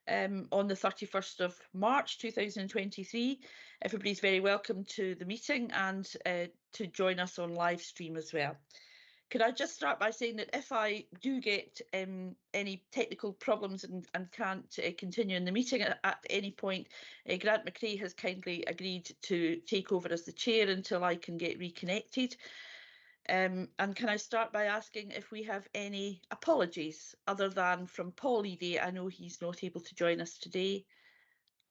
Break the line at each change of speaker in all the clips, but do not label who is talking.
on the 31st of March 2023. Everybody's very welcome to the meeting and to join us on live stream as well. Could I just start by saying that if I do get any technical problems and can't continue in the meeting at any point, Grant McRae has kindly agreed to take over as the chair until I can get reconnected. And can I start by asking if we have any apologies other than from Paul Eady? I know he's not able to join us today.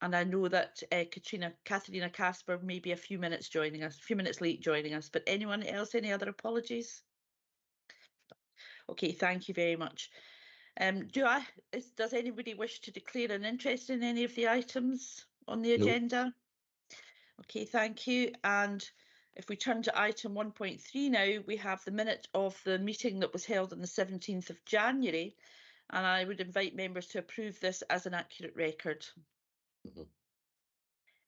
And I know that Katharina Casper may be a few minutes late joining us, but anyone else, any other apologies? Okay, thank you very much. Does anybody wish to declare an interest in any of the items on the agenda? No. Okay, thank you. And if we turn to item 1.3 now, we have the minute of the meeting that was held on the 17th of January, and I would invite members to approve this as an accurate record. Mm-hmm.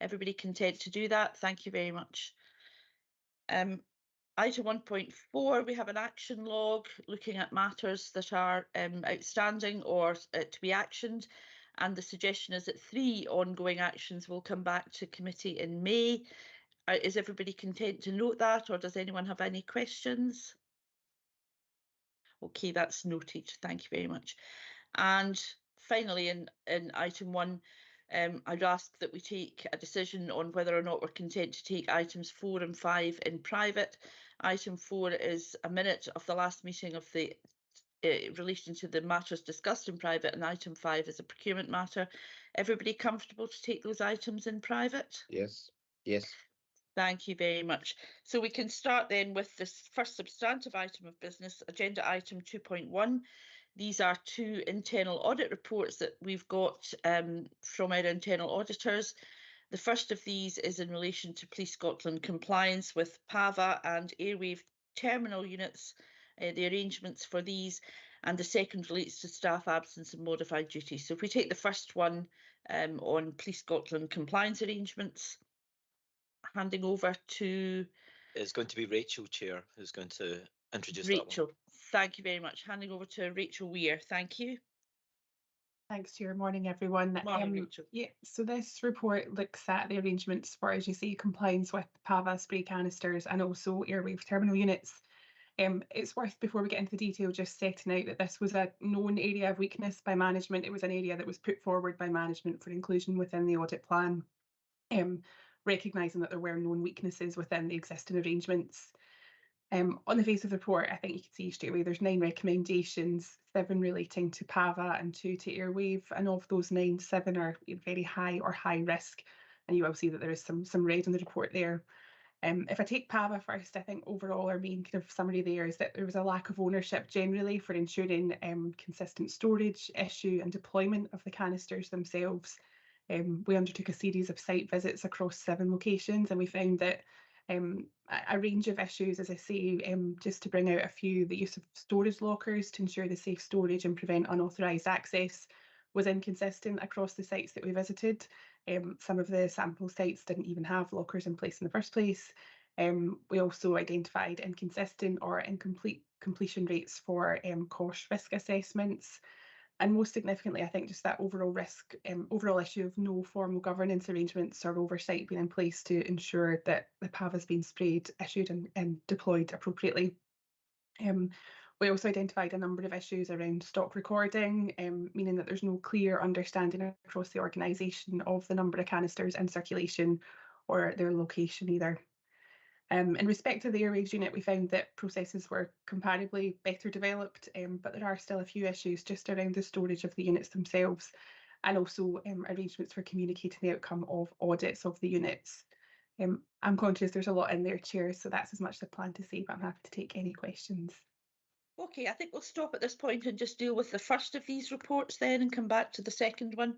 Everybody content to do that? Thank you very much. Item 1.4, we have an action log looking at matters that are outstanding or to be actioned, and the suggestion is that 3 ongoing actions will come back to committee in May. Is everybody content to note that, or does anyone have any questions? Okay, that's noted. Thank you very much. And finally, in item 1, I'd ask that we take a decision on whether or not we're content to take items 4 and 5 in private. Item 4 is a minute of the last meeting of the relation to the matters discussed in private, and item 5 is a procurement matter. Everybody comfortable to take those items in private?
Yes. Yes.
Thank you very much. So we can start then with this first substantive item of business, agenda item 2.1. These are 2 internal audit reports that we've got from our internal auditors. The first of these is in relation to Police Scotland compliance with PAVA and airwave terminal units, the arrangements for these, and the second relates to staff absence and modified duty. So if we take the first one on Police Scotland compliance arrangements, handing over to...
It's going to be Rachel, Chair, who's going to introduce
Rachel.
That one.
Thank you very much. Handing over to Rachel Weir. Thank you.
Thanks, Chair. Morning, everyone.
Morning, Rachel.
Yeah, so this report looks at the arrangements for, as you say, compliance with PAVA spray canisters and also airwave terminal units. It's worth, before we get into the detail, just setting out that this was a known area of weakness by management. It was an area that was put forward by management for inclusion within the audit plan, recognising that there were known weaknesses within the existing arrangements. On the face of the report, I think you can see straight away there's 9 recommendations, 7 relating to PAVA and 2 to airwave, and of those 9, 7 are very high or high risk, and you will see that there is some red in the report there. If I take PAVA first, I think overall our main kind of summary there is that there was a lack of ownership generally for ensuring consistent storage, issue and deployment of the canisters themselves. We undertook a series of site visits across 7 locations, and we found that a range of issues, as I say, just to bring out a few, the use of storage lockers to ensure the safe storage and prevent unauthorised access was inconsistent across the sites that we visited. Some of the sample sites didn't even have lockers in place in the first place. We also identified inconsistent or incomplete completion rates for cost risk assessments. And most significantly, I think just that overall issue of no formal governance arrangements or oversight being in place to ensure that the PAVA has been sprayed, issued and deployed appropriately. We also identified a number of issues around stock recording, meaning that there's no clear understanding across the organisation of the number of canisters in circulation or their location either. In respect to the airwaves unit, we found that processes were comparably better developed, but there are still a few issues just around the storage of the units themselves, and also arrangements for communicating the outcome of audits of the units. I'm conscious there's a lot in there, Chair, so that's as much as I plan to say, but I'm happy to take any questions.
Okay, I think we'll stop at this point and just deal with the first of these reports then and come back to the second one.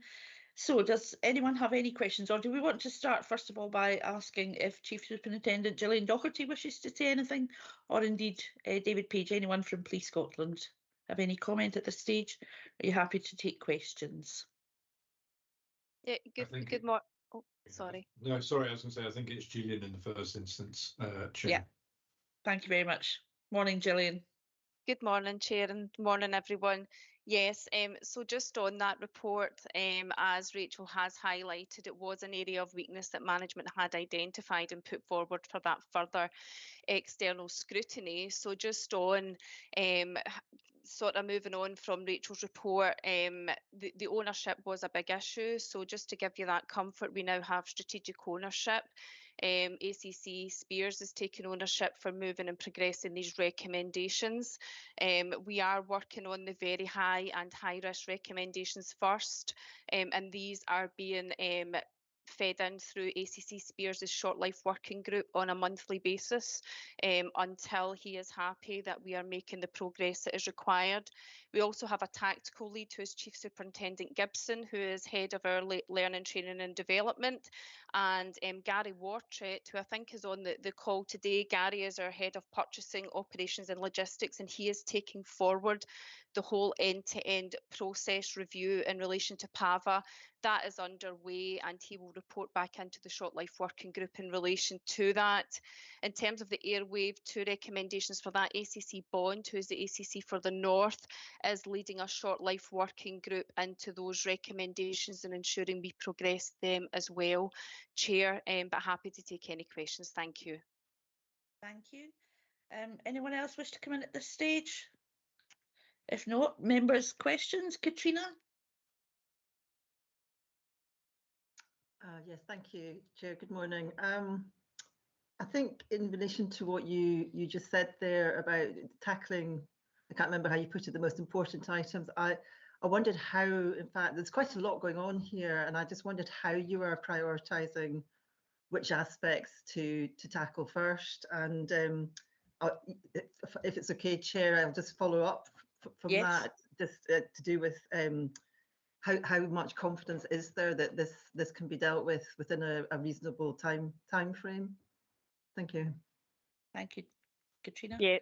So does anyone have any questions, or do we want to start first of all by asking if Chief Superintendent Gillian Doherty wishes to say anything, or indeed David Page, anyone from Police Scotland have any comment at this stage? Are you happy to take questions?
Yeah, good morning. Oh, sorry.
No, sorry, I was going to say I think it's Gillian in the first instance, Chair.
Yeah, thank you very much. Morning, Gillian.
Good morning, Chair, and morning, everyone. Yes, so just on that report, as Rachel has highlighted, it was an area of weakness that management had identified and put forward for that further external scrutiny. So just on sort of moving on from Rachel's report, the ownership was a big issue. So just to give you that comfort, we now have strategic ownership. ACC Spears is taking ownership for moving and progressing these recommendations. We are working on the very high and high risk recommendations first, and these are being fed in through ACC Spears' short life working group on a monthly basis until he is happy that we are making the progress that is required. We also have a tactical lead who is Chief Superintendent Gibson, who is head of our learning, training and development, and Gary Wartrett, who I think is on the call today. Gary is our head of purchasing, operations and logistics, and he is taking forward the whole end-to-end process review in relation to PAVA. That is underway, and he will report back into the short life working group in relation to that. In terms of the Airwave 2 recommendations for that, ACC Bond, who is the ACC for the North, is leading a short life working group into those recommendations and ensuring we progress them as well, Chair, but happy to take any questions. Thank you.
Thank you. Anyone else wish to come in at this stage? If not, members' questions. Katrina?
Yes, thank you, Chair. Good morning. I think in relation to what you just said there about tackling, I can't remember how you put it, the most important items. I wondered how, in fact, there's quite a lot going on here, and I just wondered how you are prioritising which aspects to tackle first. And if it's okay, Chair, I'll just follow up from that, just to do with how much confidence is there that this can be dealt with within a reasonable time frame? Thank you.
Thank you, Katrina.
Yeah.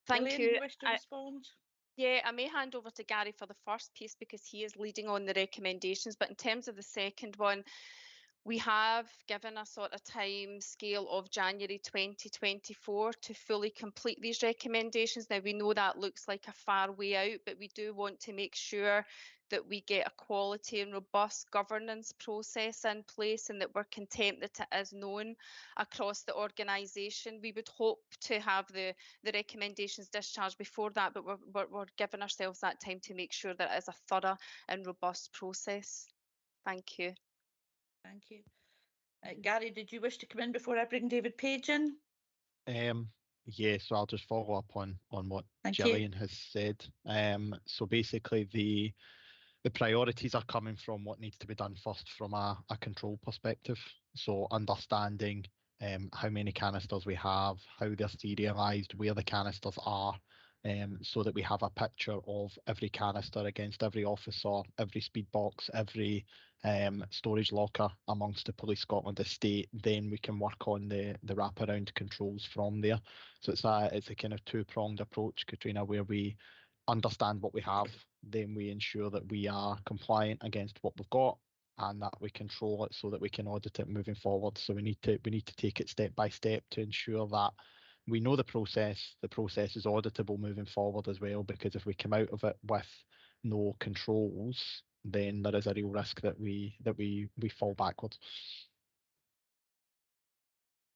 Thank
Gillian,
you.
you wish to respond?
Yeah, I may hand over to Gary for the first piece because he is leading on the recommendations. But in terms of the second one, we have given a sort of time scale of January 2024 to fully complete these recommendations. Now, we know that looks like a far way out, but we do want to make sure that we get a quality and robust governance process in place and that we're content that it is known across the organisation. We would hope to have the recommendations discharged before that, but we're giving ourselves that time to make sure that it is a thorough and robust process. Thank you.
Thank you. Gary, did you wish to come in before I bring David Page in?
Yeah, so I'll just follow up on what
Thank
Gillian has said. So basically the priorities are coming from what needs to be done first from a control perspective. So understanding how many canisters we have, how they're serialised, where the canisters are, so that we have a picture of every canister against every officer, every speed box, every storage locker amongst the Police Scotland estate. Then we can work on the wraparound controls from there. So it's a kind of two-pronged approach, Katrina, where we understand what we have, then we ensure that we are compliant against what we've got and that we control it so that we can audit it moving forward. So we need to take it step by step to ensure that we know the process is auditable moving forward as well, because if we come out of it with no controls, then there is a real risk that we fall backwards.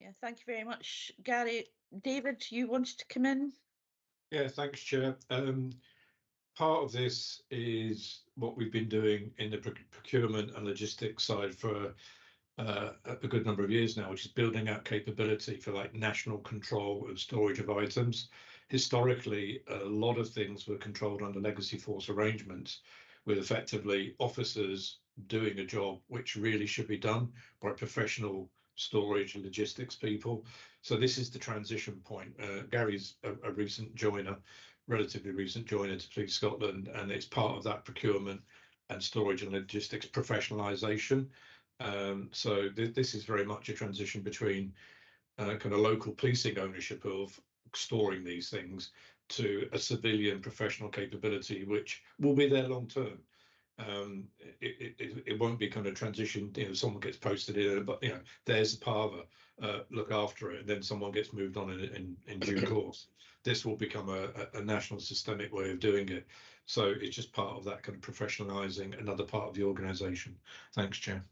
Yeah, thank you very much, Gary. David, you wanted to come in? Yeah,
thanks, Chair. Part of this is what we've been doing in the procurement and logistics side for a good number of years now, which is building out capability for like national control of storage of items. Historically, a lot of things were controlled under legacy force arrangements, with effectively officers doing a job which really should be done by professional storage and logistics people. So this is the transition point. Gary's a recent joiner, relatively recent joiner to Police Scotland, and it's part of that procurement and storage and logistics professionalisation. So this is very much a transition between kind of local policing ownership of storing these things to a civilian professional capability, which will be there long term. it won't be kind of transitioned. You know, someone gets posted in, but you know, there's a Pava, look after it, and then someone gets moved on in due course. This will become a national systemic way of doing it. So it's just part of that kind of professionalising another part of the organisation. Thanks, Chair.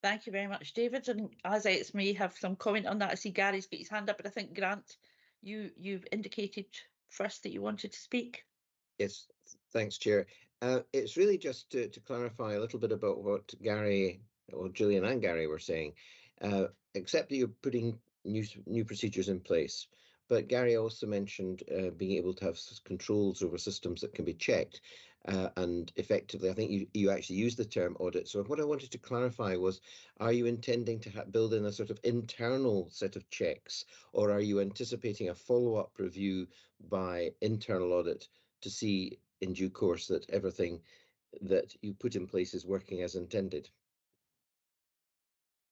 Thank you very much, David. And Azets may have some comment on that. I see Gary's got his hand up, but I think Grant, you've indicated first that you wanted to speak.
Yes, thanks, Chair. It's really just to clarify a little bit about what Gary, or Gillian and Gary were saying, except that you're putting new procedures in place. But Gary also mentioned being able to have controls over systems that can be checked. And effectively, I think you actually used the term audit. So what I wanted to clarify was, are you intending to build in a sort of internal set of checks, or are you anticipating a follow-up review by internal audit to see in due course that everything that you put in place is working as intended?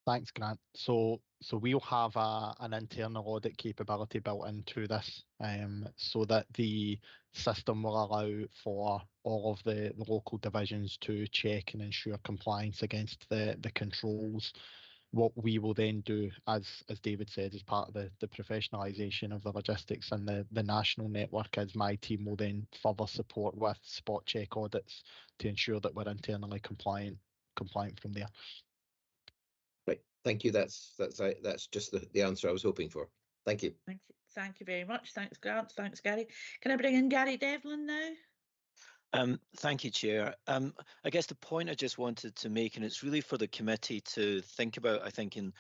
Thanks, Grant. So we'll have an internal audit capability built into this, so that the system will allow for all of the local divisions to check and ensure compliance against the controls. What we will then do, as David said, as part of the professionalisation of the logistics and the national network, is my team will then further support with spot check audits to ensure that we're internally compliant from there.
Right, thank you. That's just the answer I was hoping for. Thank you.
Thank you very much. Thanks, Grant. Thanks, Gary. Can I bring in Gary Devlin now?
Thank you, Chair. I guess the point I just wanted to make, and it's really for the committee to think about, I think, in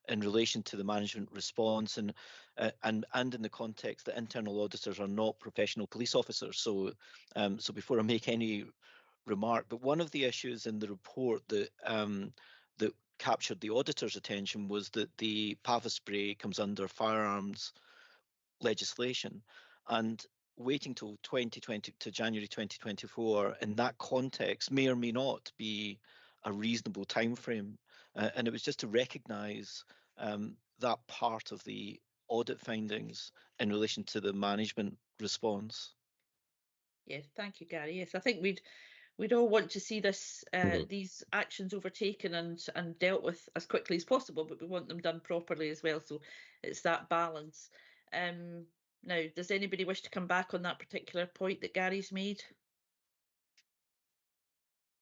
relation to the management response and in the context that internal auditors are not professional police officers. So before I make any remark, but one of the issues in the report that captured the auditor's attention was that the PAVA spray comes under firearms legislation, and waiting till 2020 to January 2024 in that context may or may not be a reasonable time frame, and it was just to recognise that part of the audit findings in relation to the management response.
Yes, thank you, Gary. Yes, I think we'd all want to see this these actions overtaken and dealt with as quickly as possible, but we want them done properly as well. So it's that balance. Now, does anybody wish to come back on that particular point that Gary's made?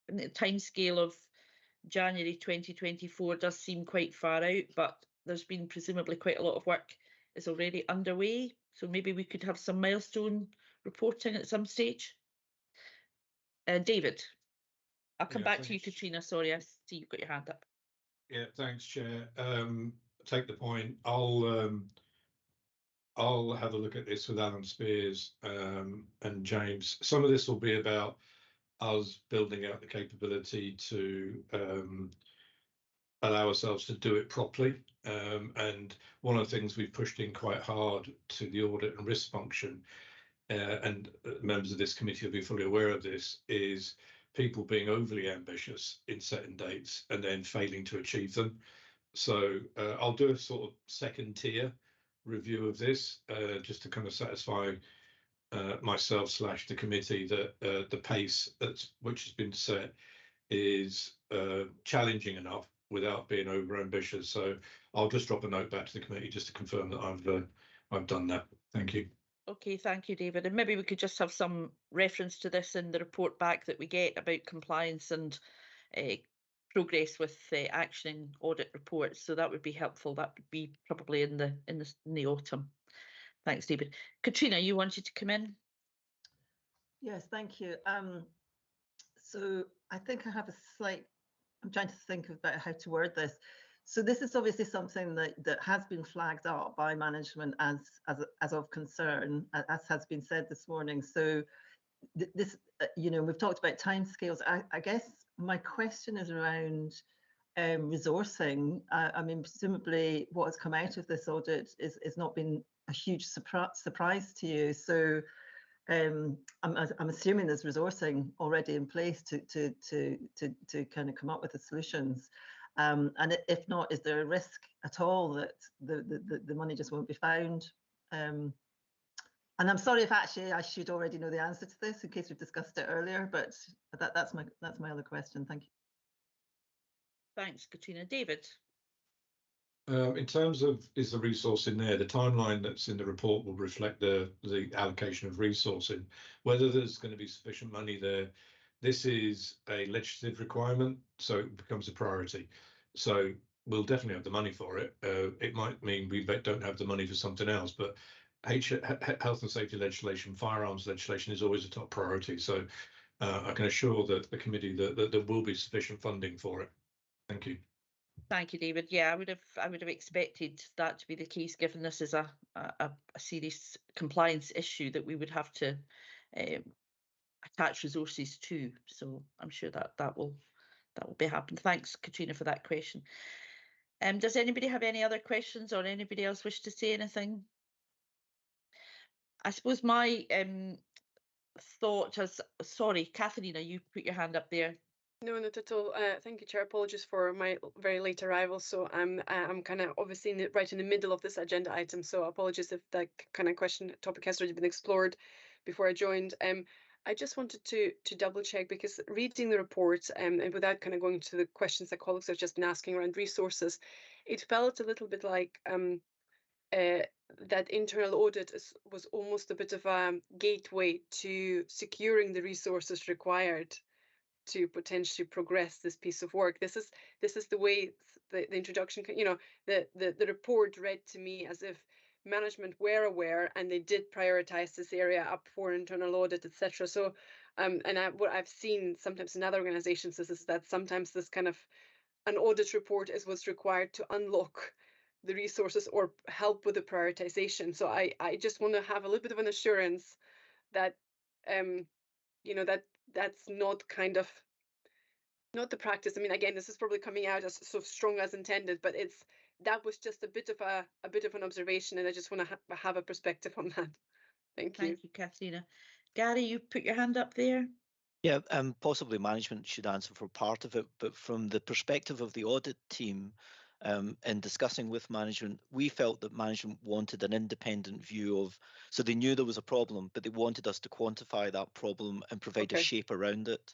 And the timescale of January 2024 does seem quite far out, but there's been presumably quite a lot of work is already underway. So maybe we could have some milestone reporting at some stage. David, I'll come back to you, Katrina. Sorry, I see you've got your hand up.
Yeah, thanks, Chair. Take the point. I'll have a look at this with Alan Spears and James. Some of this will be about us building out the capability to allow ourselves to do it properly. And one of the things we've pushed in quite hard to the audit and risk function, and members of this committee will be fully aware of this, is people being overly ambitious in setting dates and then failing to achieve them. So I'll do a sort of second tier review of this, just to kind of satisfy myself / the committee that the pace which has been set is challenging enough without being over ambitious. So I'll just drop a note back to the committee just to confirm that I've done that. Thank you.
Okay, thank you, David. And maybe we could just have some reference to this in the report back that we get about compliance and progress with actioning audit reports. So that would be helpful. That would be probably in the autumn. Thanks, David. Katrina, you wanted to come in?
Yes, thank you. So I think I have I'm trying to think about how to word this. So this is obviously something that has been flagged up by management as of concern, as has been said this morning. So this, we've talked about timescales. I guess my question is around resourcing. I mean, presumably what has come out of this audit is not been a huge surprise to you. So I'm assuming there's resourcing already in place to kind of come up with the solutions. And if not, is there a risk at all that the money just won't be found? And I'm sorry if actually I should already know the answer to this in case we've discussed it earlier, but that's my other question. Thank you.
Thanks, Katrina. David?
In terms of is the resource in there, the timeline that's in the report will reflect the allocation of resourcing. Whether there's going to be sufficient money there, this is a legislative requirement, so it becomes a priority. So we'll definitely have the money for it. It might mean we don't have the money for something else, but health and safety legislation, firearms legislation is always a top priority. So I can assure the committee that there will be sufficient funding for it. Thank you.
Thank you, David. Yeah, I would have expected that to be the case, given this is a serious compliance issue that we would have to attach resources to. So I'm sure that will be happening. Thanks, Katrina, for that question. Does anybody have any other questions, or anybody else wish to say anything? I suppose my thought as, sorry, Katharina, you put your hand up there.
No, not at all. Thank you, Chair. Apologies for my very late arrival. So I'm kind of obviously right in the middle of this agenda item. So apologies if that kind of topic has already been explored before I joined. I just wanted to double check, because reading the report and without kind of going to the questions that colleagues have just been asking around resources, it felt a little bit like that internal audit was almost a bit of a gateway to securing the resources required to potentially progress this piece of work. This is the way the introduction, the report read to me as if management were aware and they did prioritize this area up for internal audit, etc. So what I've seen sometimes in other organizations is that sometimes this kind of an audit report is what's required to unlock the resources or help with the prioritization. So I just want to have a little bit of an assurance that that's not the practice. I mean, again, this is probably coming out as so strong as intended, but that was just a bit of an observation, and I just want to have a perspective on that. Thank you.
Thank you, Katrina. Gary, you put your hand up there.
Yeah, possibly management should answer for part of it, but from the perspective of the audit team, in discussing with management, we felt that management wanted an independent view of, so they knew there was a problem, but they wanted us to quantify that problem and provide a shape around it,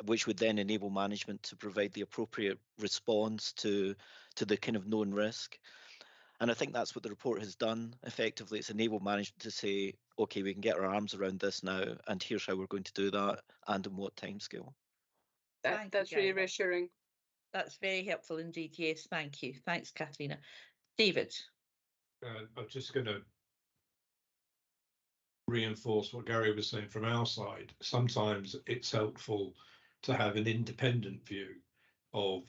which would then enable management to provide the appropriate response to the kind of known risk. And I think that's what the report has done. Effectively, it's enabled management to say, okay, we can get our arms around this now, and here's how we're going to do that, and in what timescale.
That's really reassuring.
That's very helpful indeed. Yes, thank you. Thanks, Katrina. David.
I'm just going to reinforce what Gary was saying from our side. Sometimes it's helpful to have an independent view of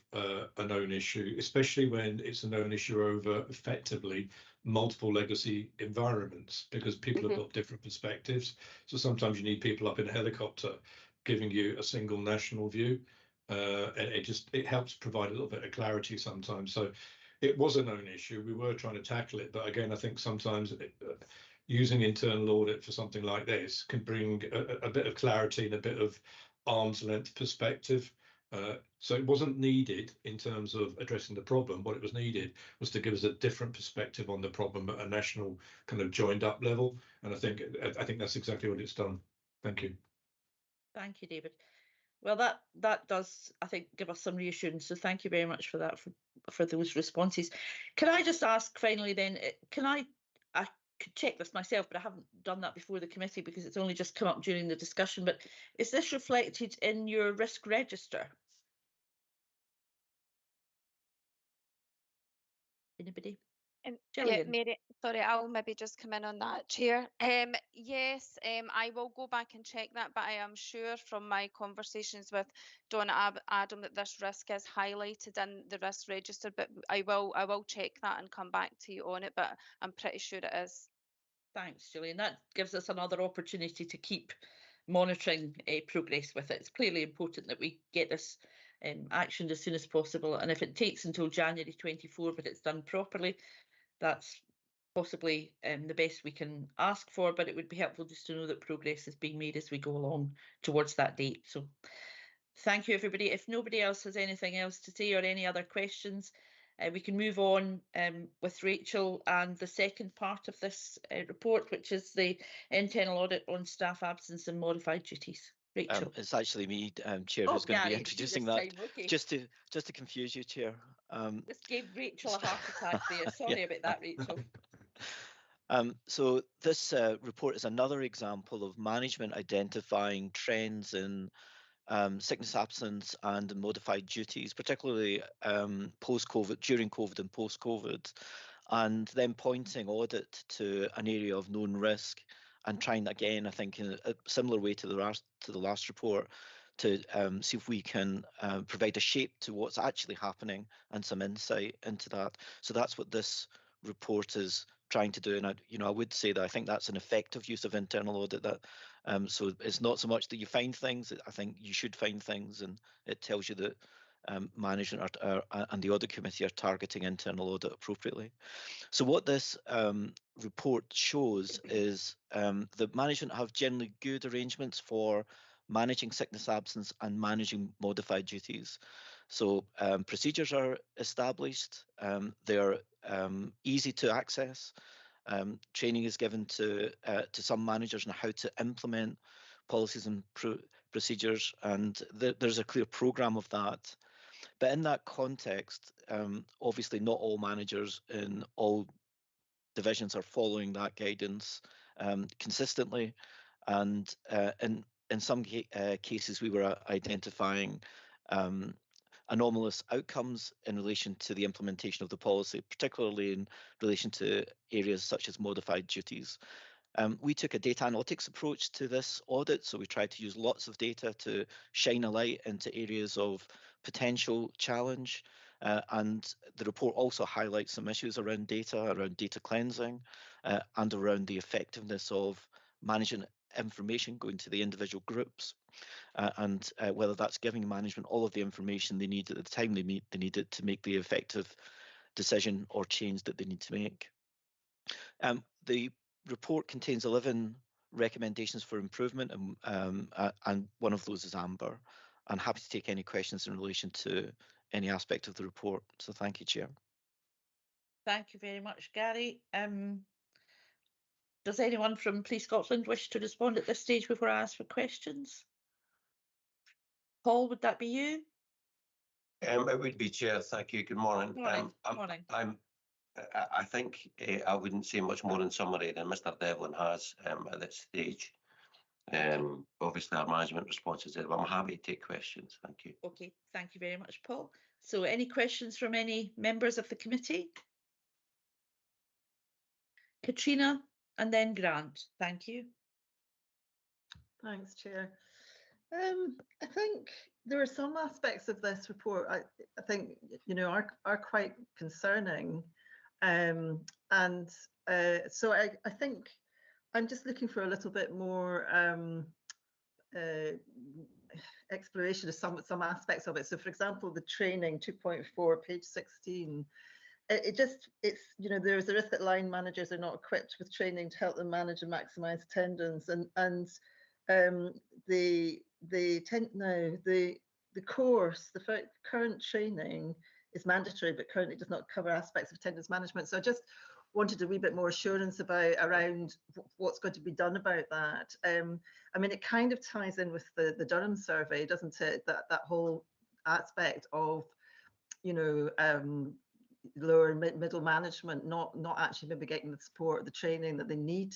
a known issue, especially when it's a known issue over effectively multiple legacy environments, because people have got different perspectives. So sometimes you need people up in a helicopter giving you a single national view. And it helps provide a little bit of clarity sometimes. So it was a known issue. We were trying to tackle it. But again, I think sometimes using internal audit for something like this can bring a bit of clarity and a bit of arm's length perspective. So it wasn't needed in terms of addressing the problem. What it was needed was to give us a different perspective on the problem at a national kind of joined up level. And I think that's exactly what it's done. Thank you.
Thank you, David. Well, that does, I think, give us some reassurance. So thank you very much for that, for those responses. Can I just ask finally then, I could check this myself, but I haven't done that before the committee because it's only just come up during the discussion, but is this reflected in your risk register? Anybody?
Yeah, Mary, sorry, I'll maybe just come in on that, Chair. Yes, I will go back and check that, but I am sure from my conversations with Donna Adam that this risk is highlighted in the risk register, but I will check that and come back to you on it, but I'm pretty sure it is.
Thanks, Gillian. That gives us another opportunity to keep monitoring progress with it. It's clearly important that we get this actioned as soon as possible, and if it takes until January 24, but it's done properly, that's possibly the best we can ask for, but it would be helpful just to know that progress is being made as we go along towards that date. So thank you, everybody. If nobody else has anything else to say or any other questions, We can move on with Rachel and the second part of this report, which is the internal audit on staff absence and modified duties. Rachel.
It's actually me, Chair, who's going to be introducing that.
Okay.
Just to confuse you, Chair.
Just gave Rachel a heart attack there. Sorry about that, Rachel.
So this report is another example of management identifying trends in sickness absence and modified duties, particularly post-COVID, during COVID and post-COVID, and then pointing audit to an area of known risk and trying again, I think, in a similar way to the last report, to see if we can provide a shape to what's actually happening and some insight into that. So that's what this report is trying to do, and I would say that I think that's an effective use of internal audit. That so it's not so much that you find things. I think you should find things, and it tells you that management and the audit committee are targeting internal audit appropriately. So what this report shows is that management have generally good arrangements for managing sickness absence and managing modified duties. So procedures are established, they're easy to access. Training is given to some managers on how to implement policies and procedures, and there's a clear program of that. But in that context, obviously not all managers in all divisions are following that guidance consistently, and in some cases we were identifying anomalous outcomes in relation to the implementation of the policy, particularly in relation to areas such as modified duties. We took a data analytics approach to this audit, so we tried to use lots of data to shine a light into areas of potential challenge, and the report also highlights some issues around data cleansing, and around the effectiveness of managing information going to the individual groups, and whether that's giving management all of the information they need at the time they need it to make the effective decision or change that they need to make. The report contains 11 recommendations for improvement, and one of those is amber. I'm happy to take any questions in relation to any aspect of the report. So thank you, Chair.
Thank you very much, Gary. Does anyone from Police Scotland wish to respond at this stage before I ask for questions? Paul, would that be you?
It would be, Chair. Thank you. Good morning.
Morning.
I think I wouldn't say much more in summary than Mr. Devlin has at this stage. Obviously, our management response is there, but I'm happy to take questions. Thank you.
Okay, thank you very much, Paul. So any questions from any members of the committee? Katrina and then Grant. Thank you.
Thanks, Chair. I think there are some aspects of this report I think are quite concerning, and so I think I'm just looking for a little bit more exploration of some aspects of it. So, for example, the training 2.4, page 16. It's there's a risk that line managers are not equipped with training to help them manage and maximise attendance, and the course, the current training is mandatory, but currently does not cover aspects of attendance management. So I just wanted a wee bit more assurance around what's going to be done about that. I mean, it kind of ties in with the Durham survey, doesn't it? That whole aspect of lower and middle management not actually maybe getting the support, the training that they need.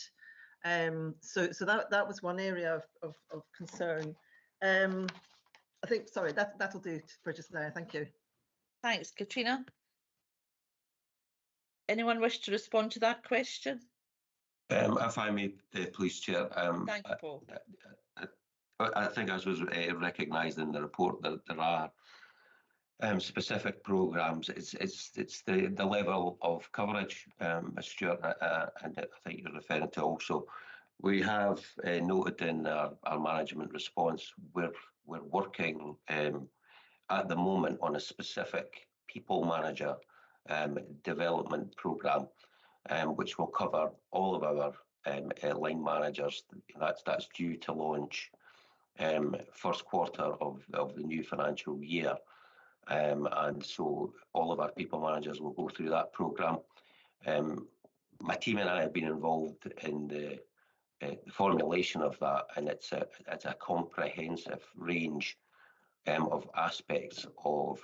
So that was one area of concern. I think, sorry, that'll do for just now. Thank you.
Thanks, Katrina. Anyone wish to respond to that question?
If I may, please, Chair.
Thank you, Paul.
I think, as was recognised in the report, that there are specific programmes. It's the level of coverage, Ms. Stewart, and I think you're referring to also. We have noted in our management response we're working at the moment on a specific people manager development programme, which will cover all of our line managers. That's due to launch first quarter of the new financial year. And so all of our people managers will go through that programme. My team and I have been involved in the formulation of that, and it's a comprehensive range of aspects of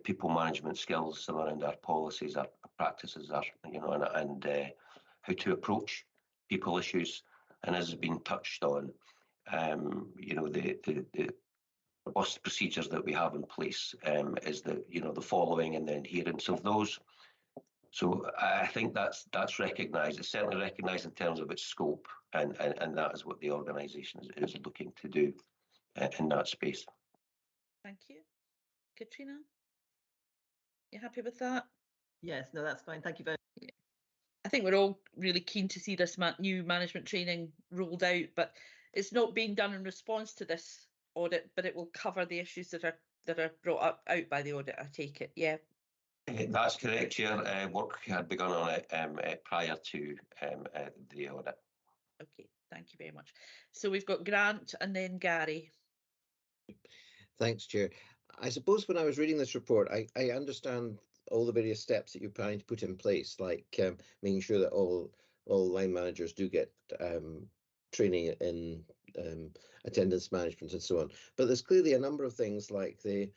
people management skills around our policies, our practices, and how to approach people issues. And as has been touched on, the robust procedures that we have in place is the following and the adherence of those. So I think that's recognised. It's certainly recognised in terms of its scope, and that is what the organisation is looking to do in that space.
Thank you. Katrina, you happy with that?
Yes, no, that's fine. Thank you very much.
I think we're all really keen to see this new management training rolled out, but it's not being done in response to this audit, but it will cover the issues that are brought out by the audit, I take it. Yeah.
That's correct, Chair. Work had begun on it prior to the audit.
Okay, thank you very much. So we've got Grant and then Gary.
Thanks, Chair. I suppose when I was reading this report, I understand all the various steps that you're planning to put in place, like making sure that all line managers do get training in attendance management and so on. But there's clearly a number of things like the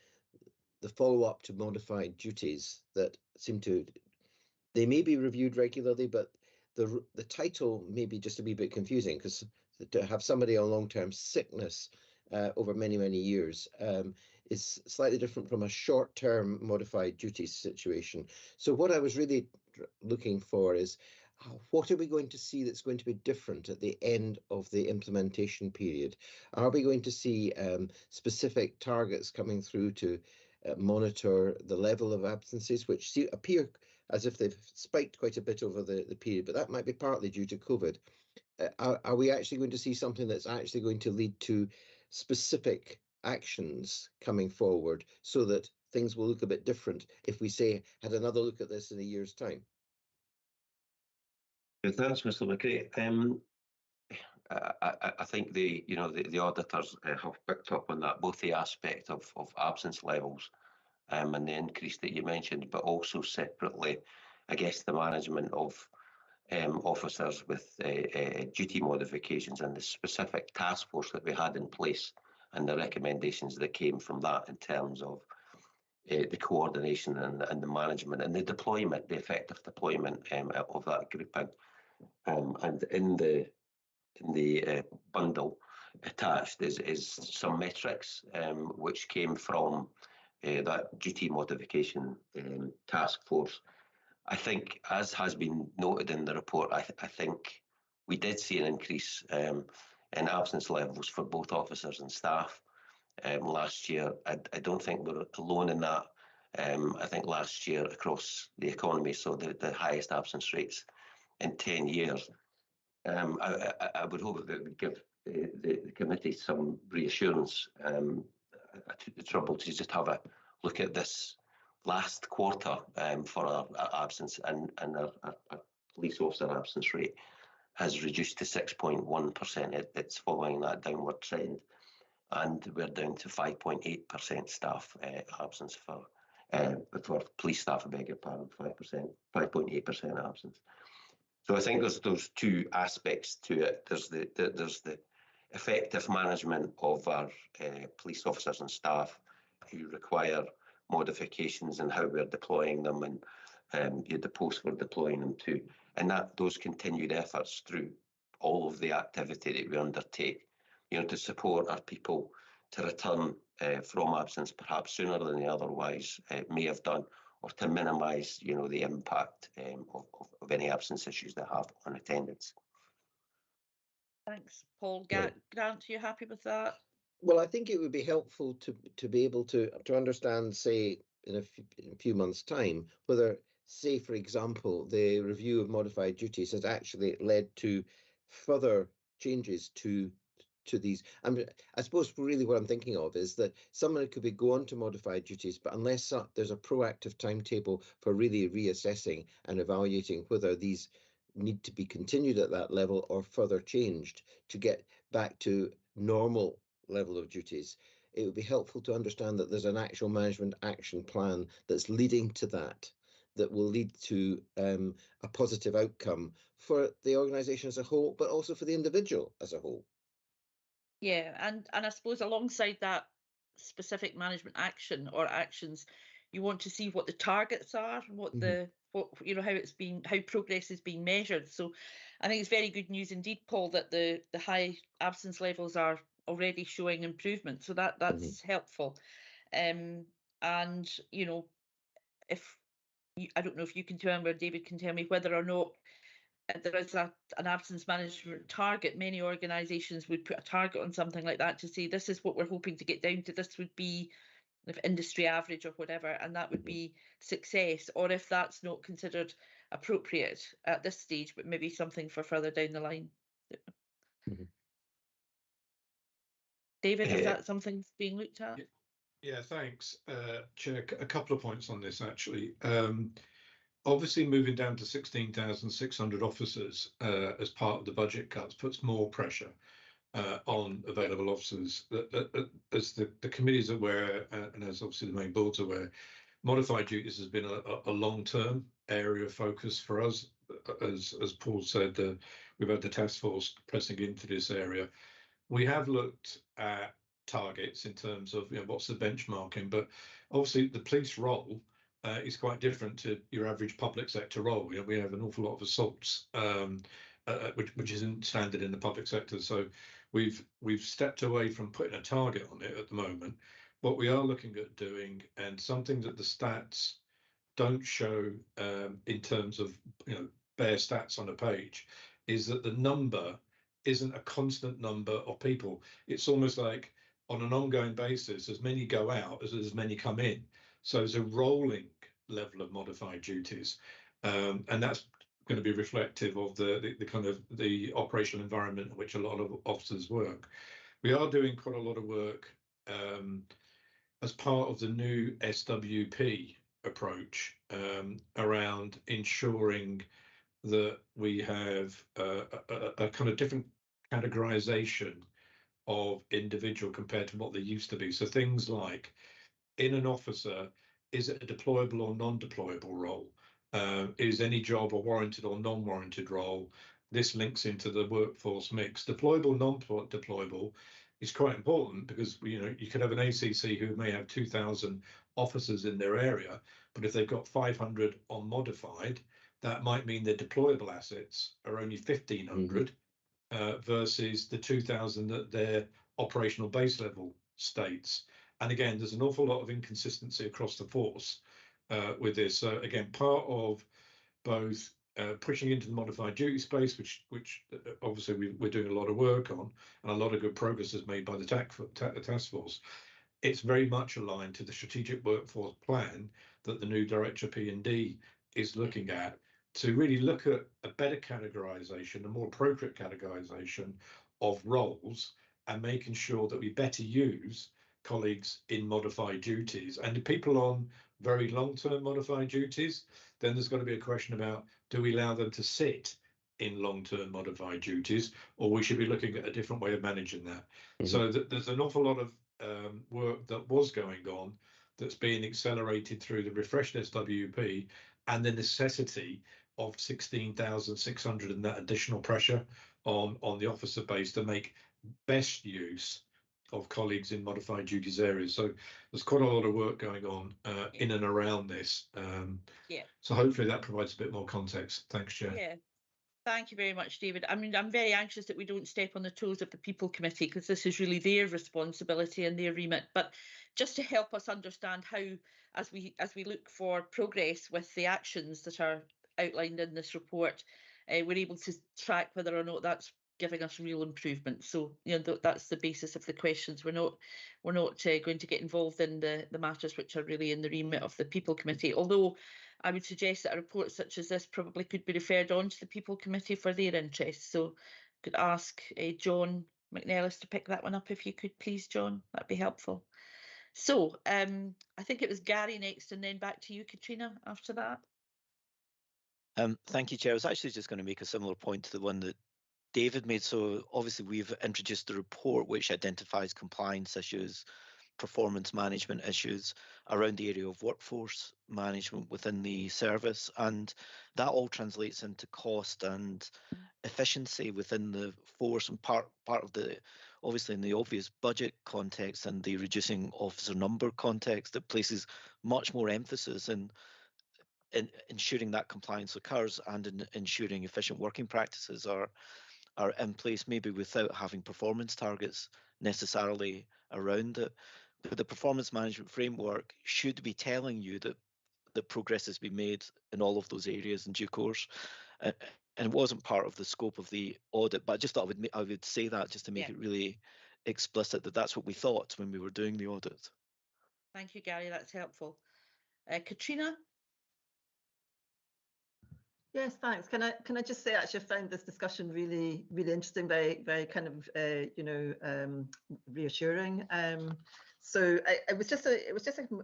follow-up to modified duties that seem to, they may be reviewed regularly, but the title may be just a wee bit confusing, because to have somebody on long-term sickness over many, many years is slightly different from a short-term modified duties situation. So what I was really looking for is, what are we going to see that's going to be different at the end of the implementation period? Are we going to see specific targets coming through to monitor the level of absences, which appear as if they've spiked quite a bit over the period, but that might be partly due to COVID. Are we actually going to see something that's actually going to lead to specific actions coming forward, so that things will look a bit different if we had another look at this in a year's time?
Thanks, Mr. McRae. I think the auditors have picked up on that, both the aspect of absence levels and the increase that you mentioned, but also separately, I guess, the management of officers with duty modifications and the specific task force that we had in place, and the recommendations that came from that in terms of the coordination and the management and the deployment, the effective deployment of that grouping. And in the bundle attached is some metrics which came from that duty modification task force. I think, as has been noted in the report, I think we did see an increase in absence levels for both officers and staff last year. I don't think we're alone in that. I think last year across the economy saw the highest absence rates in 10 years. I would hope that would give the committee some reassurance. I took the trouble to just have a look at this last quarter for our absence, and our police officer absence rate has reduced to 6.1%. It's following that downward trend, and we're down to 5.8% staff absence for police staff, I beg your pardon, 5.8% absence. So I think there's those two aspects to it. There's the effective management of our police officers and staff who require modifications, and how we're deploying them, and the posts we're deploying them to, and those continued efforts through all of the activity that we undertake, to support our people to return from absence perhaps sooner than they otherwise may have done, or to minimise, the impact of any absence issues they have on attendance.
Thanks, Paul. Grant, are you happy with that?
Well, I think it would be helpful to be able to understand, say, in a few months' time, whether, say, for example, the review of modified duties has actually led to further changes to these. I suppose really what I'm thinking of is that someone could go on to modified duties, but unless there's a proactive timetable for really reassessing and evaluating whether these need to be continued at that level or further changed to get back to normal level of duties, it would be helpful to understand that there's an actual management action plan that's leading to that will lead to a positive outcome for the organisation as a whole, but also for the individual as a whole.
Yeah, and I suppose alongside that specific management action or actions, you want to see what the targets are, what how progress is being measured. So I think it's very good news indeed, Paul, that the high absence levels are already showing improvement. So that's helpful. And if I don't know if you can tell me or David can tell me whether or not there is an absence management target. Many organisations would put a target on something like that to say this is what we're hoping to get down to. This would be if industry average or whatever, and that would be success. Or if that's not considered appropriate at this stage, but maybe something for further down the line. David, is that something being looked at?
Yeah, thanks, Chair. A couple of points on this actually. Obviously, moving down to 16,600 officers as part of the budget cuts puts more pressure on available officers. As the committee is aware, and as obviously the main board's aware, modified duties has been a long-term area of focus for us. As Paul said, we've had the task force pressing into this area. We have looked at targets in terms of what's the benchmarking, but obviously the police role is quite different to your average public sector role. We have an awful lot of assaults, which isn't standard in the public sector. So we've stepped away from putting a target on it at the moment. What we are looking at doing, and something that the stats don't show in terms of bare stats on a page, is that the number isn't a constant number of people. It's almost like on an ongoing basis, as many go out as many come in. So there's a rolling level of modified duties, and that's going to be reflective of the kind of the operational environment in which a lot of officers work. We are doing quite a lot of work as part of the new SWP approach around ensuring that we have a kind of different categorization of individual compared to what they used to be. So things like, in an officer, is it a deployable or non-deployable role? Is any job a warranted or non-warranted role? This links into the workforce mix. Deployable, non-deployable is quite important because you could have an ACC who may have 2,000 officers in their area, but if they've got 500 on modified, that might mean their deployable assets are only 1,500 versus the 2,000 that their operational base level states. And again, there's an awful lot of inconsistency across the force with this. So again, part of both pushing into the modified duty space, which obviously we're doing a lot of work on, and a lot of good progress is made by the task force. It's very much aligned to the strategic workforce plan that the new Director P&D is looking at, to really look at a better categorization, a more appropriate categorization of roles, and making sure that we better use colleagues in modified duties. And if people on very long-term modified duties, then there's got to be a question about, do we allow them to sit in long-term modified duties, or we should be looking at a different way of managing that. So there's an awful lot of work that was going on that's being accelerated through the refreshed SWP and the necessity of 16,600 and that additional pressure on the officer base to make best use of colleagues in modified duties areas. So there's quite a lot of work going on in and around this. So hopefully that provides a bit more context. Thanks, Chair.
Yeah. Thank you very much, David. I mean, I'm very anxious that we don't step on the toes of the People Committee, because this is really their responsibility and their remit. But just to help us understand how, as we look for progress with the actions that are outlined in this report, we're able to track whether or not that's giving us real improvement. So that's the basis of the questions. We're not going to get involved in the matters which are really in the remit of the People Committee, although I would suggest that a report such as this probably could be referred on to the People Committee for their interests. So could ask John McNellis to pick that one up if you could, please, John. That'd be helpful. So I think it was Gary next, and then back to you, Katrina, after that.
Thank you, Chair. I was actually just going to make a similar point to the one that David made. So obviously we've introduced the report which identifies compliance issues performance management issues around the area of workforce management within the service, and that all translates into cost and efficiency within the force, and part of the, obviously in the obvious budget context and the reducing officer number context, that places much more emphasis in ensuring that compliance occurs and in ensuring efficient working practices are in place, maybe without having performance targets necessarily around it. But the performance management framework should be telling you that progress has been made in all of those areas in due course. And it wasn't part of the scope of the audit, but I just thought I would say that just to make it really explicit that that's what we thought when we were doing the audit.
Thank you, Gary. That's helpful. Katrina?
Yes, thanks. Can I just say, actually, I found this discussion really interesting, very kind of reassuring. So it was just a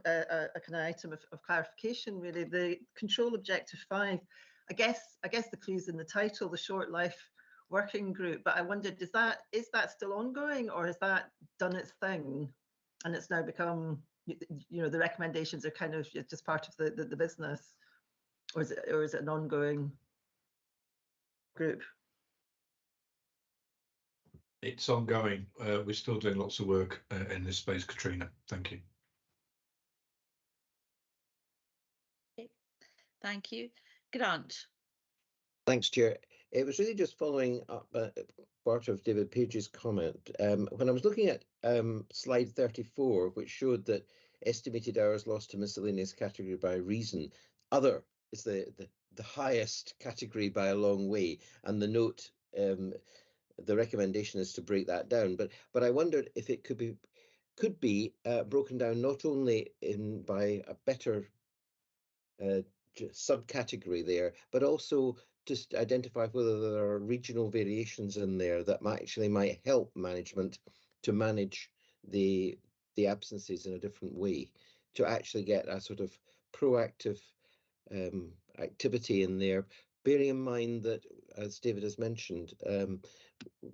kind of item of clarification, really. The control objective 5. I guess the clue's in the title, the short life working group. But I wondered, is that still ongoing, or has that done its thing, and it's now become, the recommendations are kind of just part of the business? Or is it an ongoing group?
It's ongoing. We're still doing lots of work in this space, Katrina. Thank you.
Okay. Thank you. Grant.
Thanks, Chair. It was really just following up part of David Page's comment. When I was looking at slide 34, which showed that estimated hours lost to miscellaneous category by reason, other is the highest category by a long way, and the note, the recommendation is to break that down. But I wondered if it could be broken down not only by a better subcategory there, but also just identify whether there are regional variations in there that might help management to manage the absences in a different way, to actually get a sort of proactive activity in there, bearing in mind that, as David has mentioned,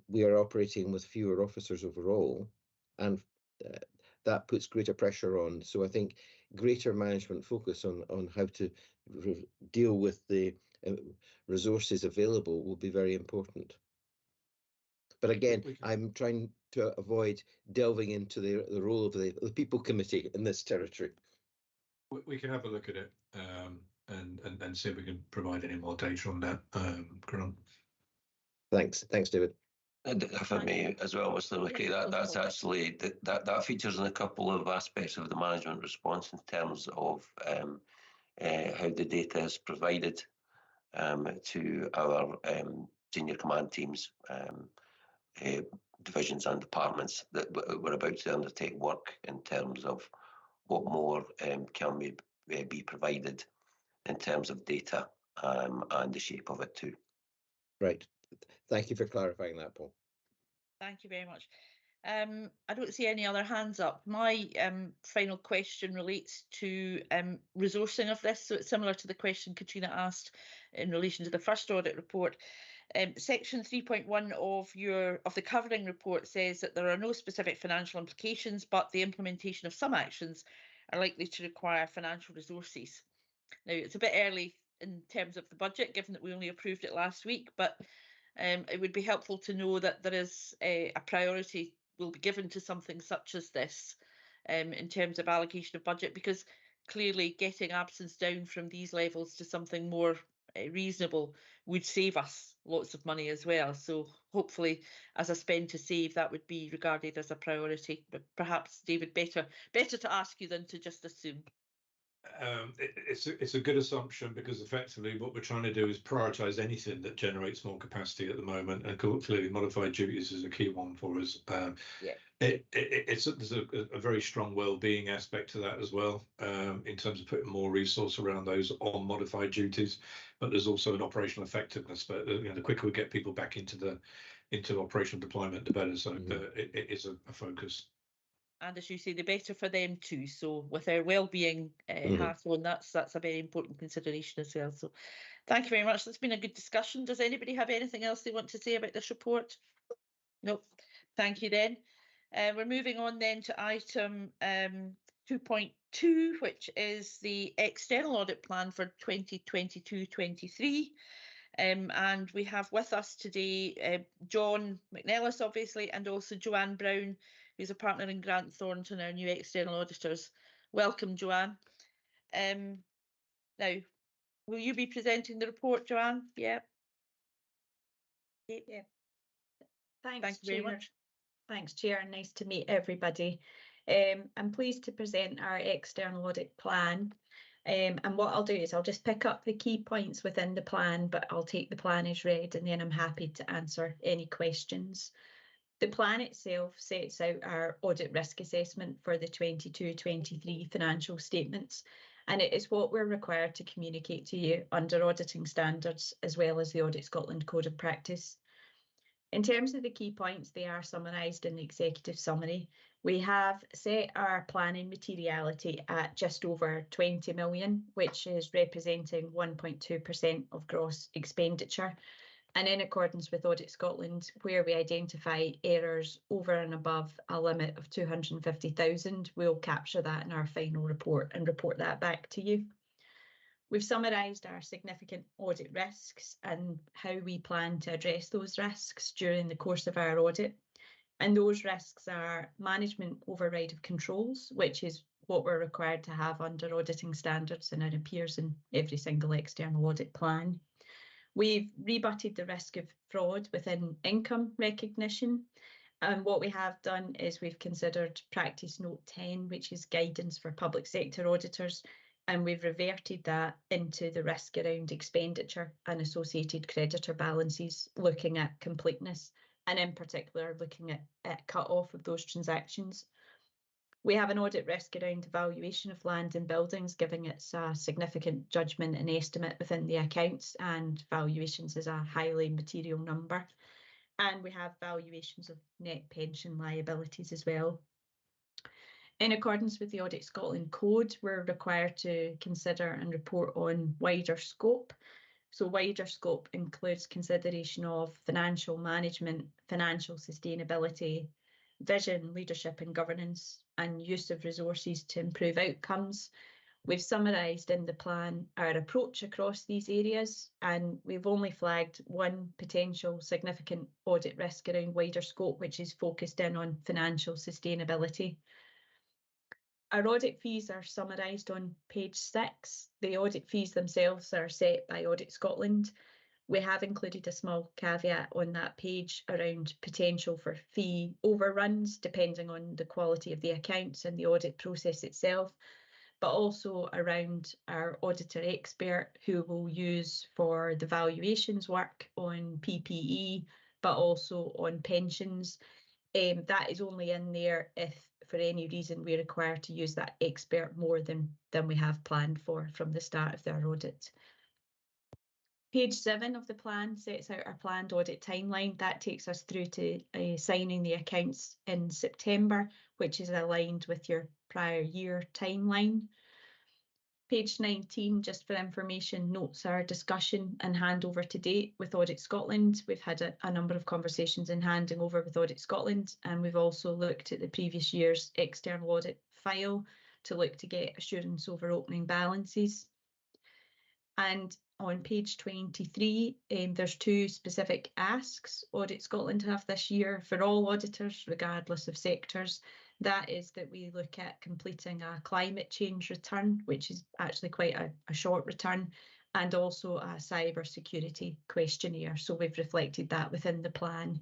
we are operating with fewer officers overall, and that puts greater pressure on. So I think greater management focus on how to deal with the resources available will be very important. But again, I'm trying to avoid delving into the role of the People Committee in this territory.
We can have a look at it and see if we can provide any more data on that, Grant.
Thanks, David.
And if I may as well, Mr. Lickey, that's actually that features in a couple of aspects of the management response in terms of how the data is provided to our senior command teams, divisions and departments that we're about to undertake work in terms of what more can be provided in terms of data and the shape of it too.
Right. Thank you for clarifying that, Paul.
Thank you very much. I don't see any other hands up. My final question relates to resourcing of this. So it's similar to the question Katrina asked in relation to the first audit report. Section 3.1 of the covering report says that there are no specific financial implications, but the implementation of some actions are likely to require financial resources. Now, it's a bit early in terms of the budget, given that we only approved it last week, but it would be helpful to know that there is a priority will be given to something such as this in terms of allocation of budget, because clearly getting absence down from these levels to something more reasonable would save us lots of money as well. So hopefully, as a spend to save, that would be regarded as a priority. But perhaps, David, better to ask you than to just assume.
It's a good assumption, because effectively what we're trying to do is prioritise anything that generates more capacity at the moment, and clearly modified duties is a key one for us. There's a very strong well-being aspect to that as well, in terms of putting more resource around those on modified duties, but there's also an operational effectiveness. But the quicker we get people back into operational deployment, the better. So it is a focus.
And as you say, the better for them too. So with our well-being hat on, that's a very important consideration as well. So thank you very much. It's been a good discussion. Does anybody have anything else they want to say about this report? No. Thank you then. We're moving on then to item 2.2, which is the external audit plan for 2022-23. And we have with us today John McNellis, obviously, and also Joanne Brown, who's a partner in Grant Thornton, our new external auditors. Welcome, Joanne. Now, will you be presenting the report, Joanne? Yeah.
Yeah. Thanks,
Thank you very much.
Thanks, Chair. Nice to meet everybody. I'm pleased to present our external audit plan. And what I'll do is I'll just pick up the key points within the plan, but I'll take the plan as read, and then I'm happy to answer any questions. The plan itself sets out our audit risk assessment for the 22-23 financial statements, and it is what we're required to communicate to you under auditing standards, as well as the Audit Scotland Code of Practice. In terms of the key points, they are summarised in the executive summary. We have set our planning materiality at just over 20 million, which is representing 1.2% of gross expenditure. And in accordance with Audit Scotland, where we identify errors over and above a limit of 250,000, we'll capture that in our final report and report that back to you. We've summarised our significant audit risks and how we plan to address those risks during the course of our audit. And those risks are management override of controls, which is what we're required to have under auditing standards, and it appears in every single external audit plan. We've rebutted the risk of fraud within income recognition. And what we have done is we've considered Practice Note 10, which is guidance for public sector auditors, and we've reverted that into the risk around expenditure and associated creditor balances, looking at completeness, and in particular looking at cut-off of those transactions. We have an audit risk around evaluation of land and buildings, giving it a significant judgment and estimate within the accounts, and valuations is a highly material number. And we have valuations of net pension liabilities as well. In accordance with the Audit Scotland Code, we're required to consider and report on wider scope. So wider scope includes consideration of financial management, financial sustainability, vision, leadership and governance, and use of resources to improve outcomes. We've summarised in the plan our approach across these areas, and we've only flagged one potential significant audit risk around wider scope, which is focused in on financial sustainability. Our audit fees are summarised on page 6. The audit fees themselves are set by Audit Scotland. We have included a small caveat on that page around potential for fee overruns, depending on the quality of the accounts and the audit process itself, but also around our auditor expert, who we'll use for the valuations work on PPE, but also on pensions. That is only in there if, for any reason, we're required to use that expert more than we have planned for from the start of our audit. Page 7 of the plan sets out our planned audit timeline. That takes us through to signing the accounts in September, which is aligned with your prior year timeline. Page 19, just for information, notes our discussion and handover to date with Audit Scotland. We've had a number of conversations in handing over with Audit Scotland, and we've also looked at the previous year's external audit file to look to get assurance over opening balances. And on page 23, there's two specific asks Audit Scotland have this year for all auditors, regardless of sectors. That is that we look at completing a climate change return, which is actually quite a short return, and also a cyber security questionnaire. So we've reflected that within the plan.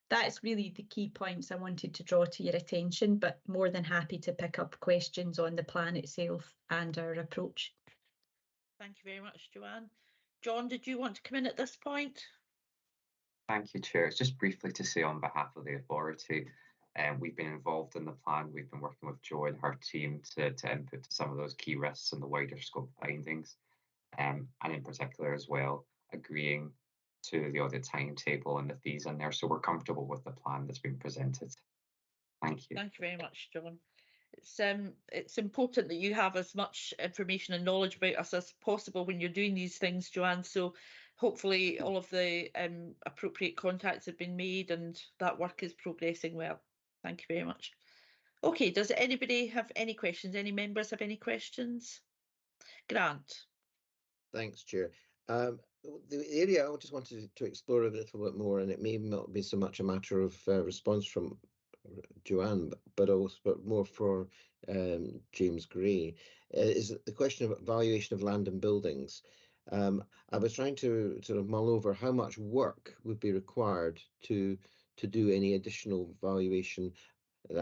That's really the key points I wanted to draw to your attention, but more than happy to pick up questions on the plan itself and our approach.
Thank you very much, Joanne. John, did you want to come in at this point?
Thank you, Chair. Just briefly to say on behalf of the authority, we've been involved in the plan. We've been working with Jo and her team to input to some of those key risks and the wider scope findings, and in particular as well, agreeing to the audit timetable and the fees in there. So we're comfortable with the plan that's been presented. Thank you.
Thank you very much, John. It's important that you have as much information and knowledge about us as possible when you're doing these things, Joanne. So hopefully all of the appropriate contacts have been made and that work is progressing well. Thank you very much. Okay, does anybody have any questions? Any members have any questions? Grant.
Thanks, Chair. The area I just wanted to explore a little bit more, and it may not be so much a matter of response from Joanne, but more for James Gray, is the question of valuation of land and buildings. I was trying to sort of mull over how much work would be required to do any additional valuation.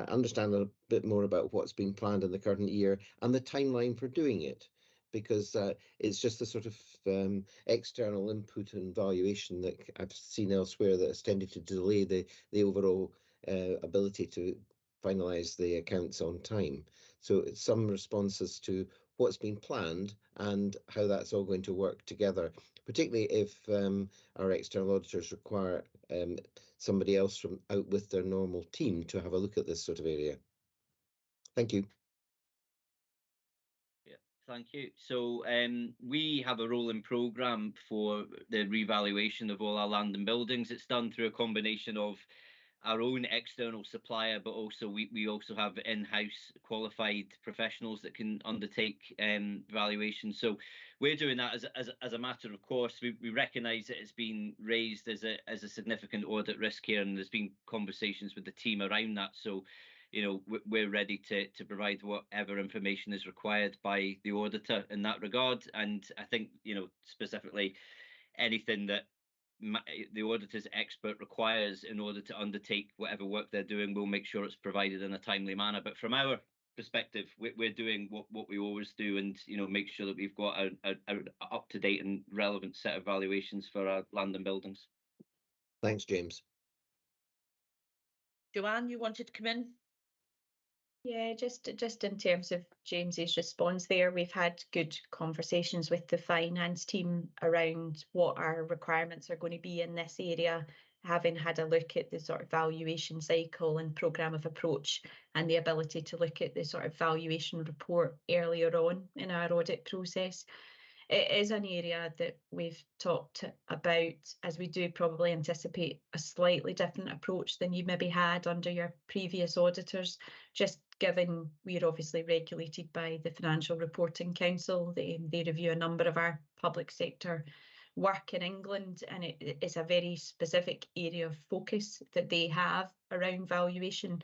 Understand a bit more about what's being planned in the current year and the timeline for doing it, because it's just the sort of external input and valuation that I've seen elsewhere that has tended to delay the overall ability to finalise the accounts on time. So some responses to what's been planned and how that's all going to work together, particularly if our external auditors require somebody else from out with their normal team to have a look at this sort of area. Thank you.
Thank you. So we have a rolling programme for the revaluation of all our land and buildings. It's done through a combination of our own external supplier, but also we also have in-house qualified professionals that can undertake valuation. So we're doing that as a matter of course. We recognise that it's been raised as a significant audit risk here, and there's been conversations with the team around that. So we're ready to provide whatever information is required by the auditor in that regard. And I think, specifically anything that the auditor's expert requires in order to undertake whatever work they're doing, we'll make sure it's provided in a timely manner. But from our perspective, we're doing what we always do, and make sure that we've got an up-to-date and relevant set of valuations for our land and buildings.
Thanks, James.
Joanne, you wanted to come in?
Yeah, just in terms of James's response there, we've had good conversations with the finance team around what our requirements are going to be in this area, having had a look at the sort of valuation cycle and programme of approach and the ability to look at the sort of valuation report earlier on in our audit process. It is an area that we've talked about, as we do probably anticipate a slightly different approach than you maybe had under your previous auditors, just given we're obviously regulated by the Financial Reporting Council. They review a number of our public sector work in England, and it is a very specific area of focus that they have around valuation.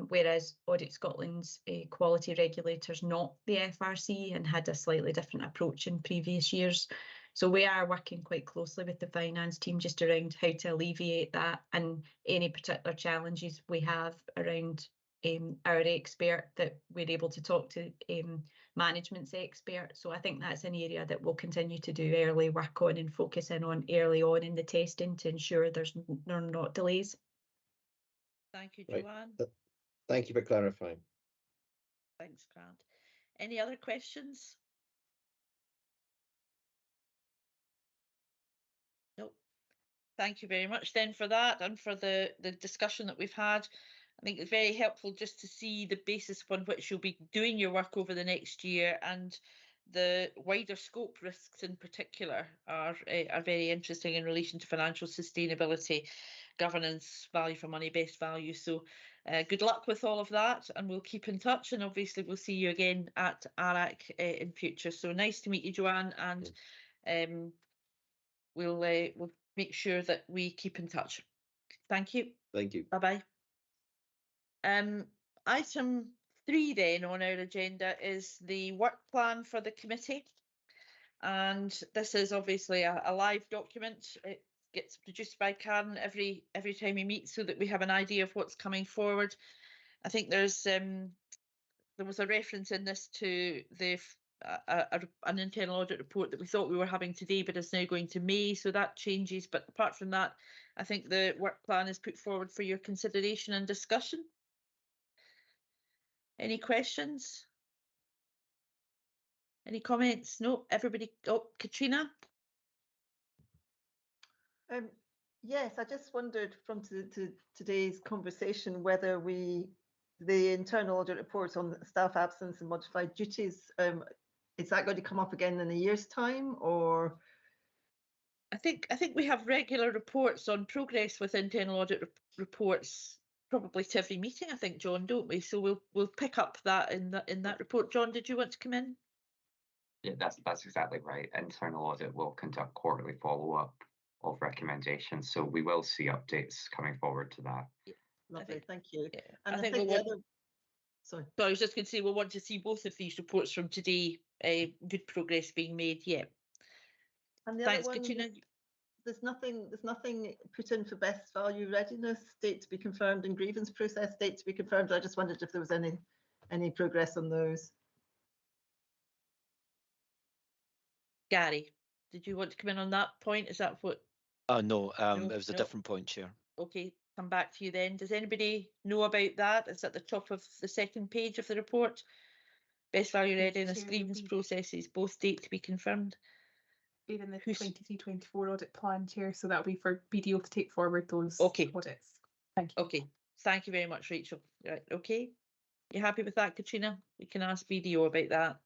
Whereas Audit Scotland's quality regulator's not the FRC and had a slightly different approach in previous years. So we are working quite closely with the finance team just around how to alleviate that and any particular challenges we have around our expert, that we're able to talk to management's expert. So I think that's an area that we'll continue to do early work on and focus in on early on in the testing to ensure there's not delays.
Thank you, Joanne.
Right. Thank you for clarifying.
Thanks, Grant. Any other questions? Nope. Thank you very much then for that and for the discussion that we've had. I think it's very helpful just to see the basis upon which you'll be doing your work over the next year, and the wider scope risks in particular are very interesting in relation to financial sustainability, governance, value for money, best value. So good luck with all of that, and we'll keep in touch, and obviously we'll see you again at ARAC in future. So nice to meet you, Joanne, and we'll make sure that we keep in touch. Thank you.
Thank you.
Bye-bye. Item 3 then on our agenda is the work plan for the committee, and this is obviously a live document. It gets produced by Karen every time we meet so that we have an idea of what's coming forward. I think there was a reference in this to an internal audit report that we thought we were having today, but it's now going to May, so that changes. But apart from that, I think the work plan is put forward for your consideration and discussion. Any questions? Any comments? No, everybody. Oh, Katrina?
Yes, I just wondered from today's conversation whether the internal audit reports on staff absence and modified duties, is that going to come up again in a year's time, or?
I think we have regular reports on progress with internal audit reports probably to every meeting, I think, John, don't we? So we'll pick up that in that report. John, did you want to come in?
Yeah, that's exactly right. Internal audit will conduct quarterly follow-up of recommendations, so we will see updates coming forward to that.
Yeah,
Lovely, thank you.
Yeah,
And
I think
the
we'll
other. Sorry.
So I was just going to say we'll want to see both of these reports from today. Good progress being made. Yeah.
And the
Thanks,
other one,
Katrina.
there's nothing put in for best value readiness, date to be confirmed, and grievance process, date to be confirmed. I just wondered if there was any progress on those.
Gary, did you want to come in on that point? Is that what?
No, it was a different point, Chair.
Okay, come back to you then. Does anybody know about that? It's at the top of the second page of the report. Best value readiness, grievance processes, both date to be confirmed.
Being in the 23-24 audit plan, Chair, so that'll be for BDO to take forward those audits. Thank you.
Okay, thank you very much, Rachel. Right, okay. You happy with that, Katrina? We can ask BDO about that.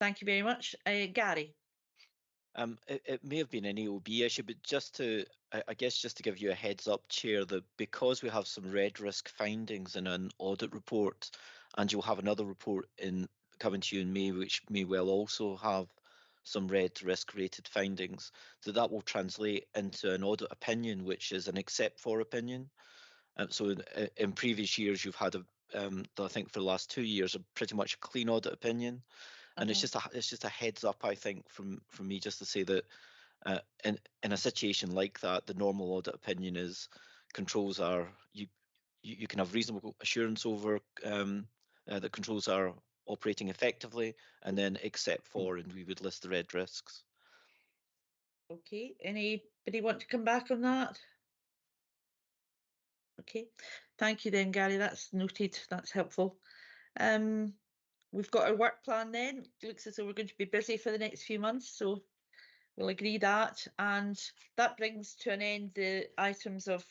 Thank you very much. Gary.
It may have been an EOB issue, but I guess just to give you a heads up, Chair, that because we have some red risk findings in an audit report, and you'll have another report coming to you in May, which may well also have some red risk rated findings, that will translate into an audit opinion, which is an except for opinion. So in previous years, you've had I think for the last 2 years, pretty much a clean audit opinion. And it's just a heads up, I think, from me, just to say that in a situation like that, the normal audit opinion is controls are you can have reasonable assurance over that controls are operating effectively, and then except for, and we would list the red risks.
Okay, anybody want to come back on that? Okay, thank you then, Gary. That's noted. That's helpful. We've got our work plan then. It looks as though we're going to be busy for the next few months, so we'll agree that. And that brings to an end the items of